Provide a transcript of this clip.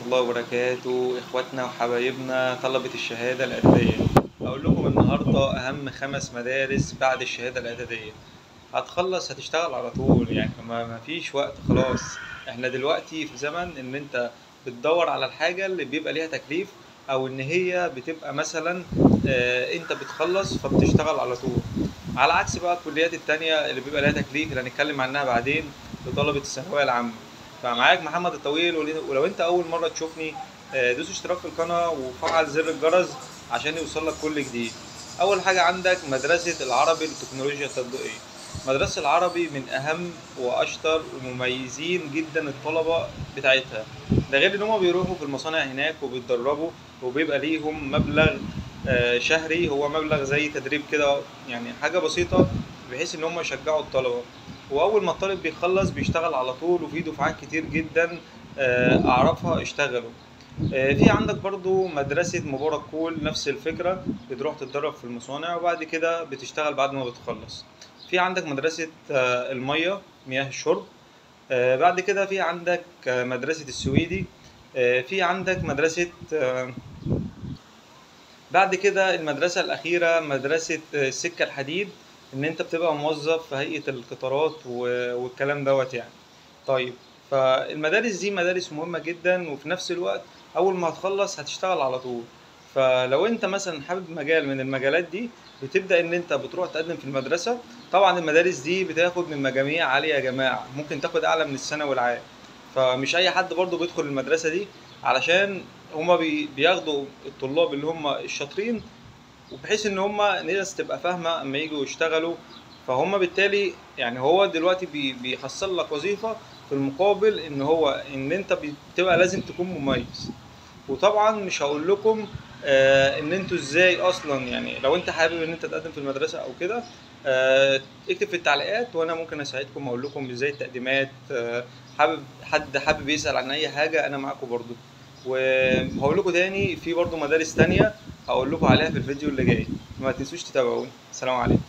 الله وبركاته، اخواتنا وحبايبنا طلبة الشهادة الإعدادية. هقول لكم النهاردة أهم 5 مدارس بعد الشهادة الإعدادية. هتخلص هتشتغل على طول، يعني ما فيش وقت خلاص. احنا دلوقتي في زمن ان انت بتدور على الحاجة اللي بيبقى ليها تكليف، او ان هي بتبقى مثلا انت بتخلص فبتشتغل على طول، على عكس بقى الكليات التانية اللي بيبقى ليها تكليف اللي هنتكلم عنها بعدين لطلبة الثانوية العامة. فمعاك محمد الطويل، ولو انت اول مرة تشوفني دوس اشتراك في القناة وفعل زر الجرس عشان يوصلك كل جديد. اول حاجة عندك مدرسة العربي للتكنولوجيا التطبيقية. مدرسة العربي من أهم وأشطر ومميزين جدا الطلبة بتاعتها، ده غير إن هما بيروحوا في المصانع هناك وبيتدربوا، وبيبقى ليهم مبلغ شهري، هو مبلغ زي تدريب كده، يعني حاجة بسيطة بحيث إن هما يشجعوا الطلبة. وأول ما الطالب بيخلص بيشتغل على طول، وفي دفعات كتير جدا أعرفها اشتغلوا. في عندك برضو مدرسة مبارك كول، نفس الفكرة، بتروح تتدرب في المصانع وبعد كده بتشتغل بعد ما بتخلص. في عندك مدرسة المية، مياه الشرب. بعد كده في عندك مدرسة السويدي. في عندك مدرسة بعد كده المدرسة الأخيرة مدرسة السكة الحديد، إن أنت بتبقى موظف في هيئة القطارات والكلام دوت يعني. طيب، فالمدارس دي مدارس مهمة جدا، وفي نفس الوقت أول ما هتخلص هتشتغل على طول. فلو أنت مثلا حابب مجال من المجالات دي، بتبدأ إن أنت بتروح تقدم في المدرسة. طبعا المدارس دي بتاخد من مجاميع عالية يا جماعة، ممكن تاخد أعلى من الثانوي العام. فمش أي حد برضه بيدخل المدرسة دي، علشان هما بياخدوا الطلاب اللي هما الشاطرين، وبحيث ان هما ناس تبقى فاهمه اما يجوا يشتغلوا. فهم بالتالي يعني هو دلوقتي بيحصل لك وظيفه في المقابل ان هو ان انت بتبقى لازم تكون مميز. وطبعا مش هقول لكم ان انتوا ازاي اصلا، يعني لو انت حابب ان انت تقدم في المدرسه او كده، اكتب في التعليقات وانا ممكن اساعدكم اقول لكم ازاي التقديمات. حد حابب يسأل عن اي حاجه، انا معاكم برضو. وهقول لكم تاني في برضو مدارس تانية هقول لكم عليها في الفيديو اللي جاي. ما تنسوش تتابعوني. السلام عليكم.